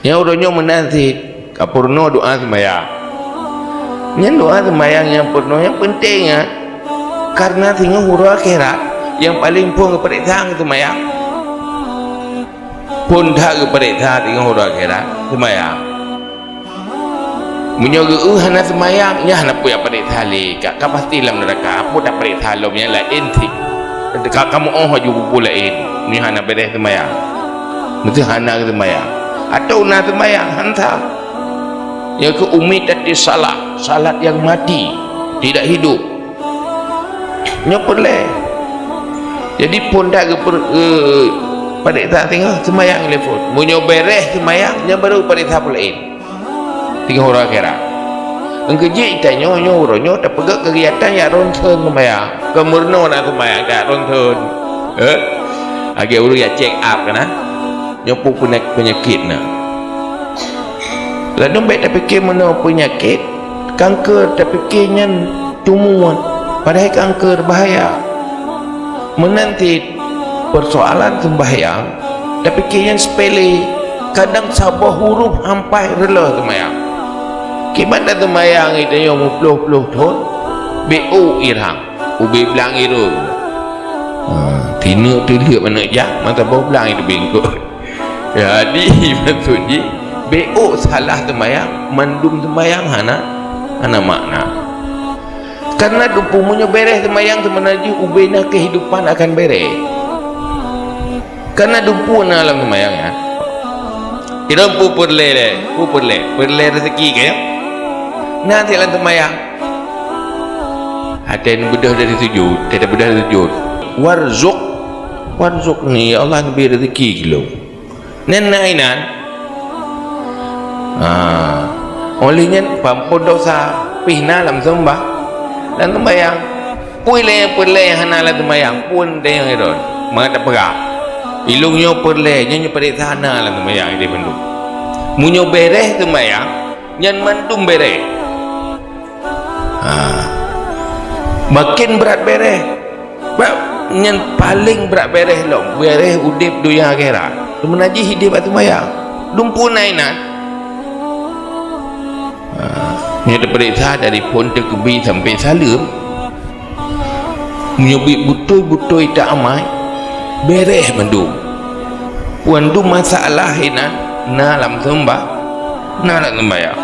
Yang orangnya menanti kapurno doa sembahyang. Yang doa sembahyang yang purno yang pentingnya karena tinggal huru akhirat yang paling pun keperintah sembahyang. Pun dah keperintah tinggal huru akhirat sembahyang. Menyoga hana sembahyang nya hana punya perintah li kak pasti dalam neraka apa dah perintah lo nya lain ti. Kamu haju bulain ni hana beres sembahyang. Mesti hana sembahyang. Atau nak sembahyang hantar yang ke umid dan salat yang mati tidak hidup nya boleh. Jadi pun dah pada tak tinggal sembahyang telefon munyo beres sembahyang nya baru pada tahap lain tinggal orang akhirat engkeji tanya nyo tak pegak kegiatan ya ronsen sembahyang kemurno nak sembahyang tak ronsen agak uru ya check up kan nyopo penyakit na lalu baik tak fikir mana penyakit kanker tak fikirnya tumuan padahal kanker bahaya menanti persoalan sembahyang tak fikirnya sepele kadang sabah huruf hampai rela sembahyang kibat dah sembahyang itu yang mupluh-pluh ton BO irhang ubi belang itu tina tu lihat mana je mata bau belang itu bengkok jadi maksudnya BO salah sembahyang mandum sembahyang hana makna karena dupumunyo beres sembahyang sebenarnya ubena kehidupan akan beres karena dumpu na alam sembahyang ya tidak perle rezeki kaya nanti alam sembahyang ada yang bedah dari sujud tidak bedah dari sujud warzuk ni Allah beri rezeki kilo nenainan olehnya pampun dosa pihna dalam sembah dan sembahyang perle yang hana dalam sembahyang pun dia yang hidup mengata perah ilungnya perle nyo periksa hana dalam sembahyang dia penduk munyo beres sembahyang nyan mantum beres makin berat beres nyan paling berat beres lo beres udip dunia akhirat menaji hidup atau sembahyang dumpu nainan punya periksa dari pon terkebi sampai salam menyebut betul-betul tak amai beres mendung puan tu masalah hinan na dalam sembah na dalam sembahyang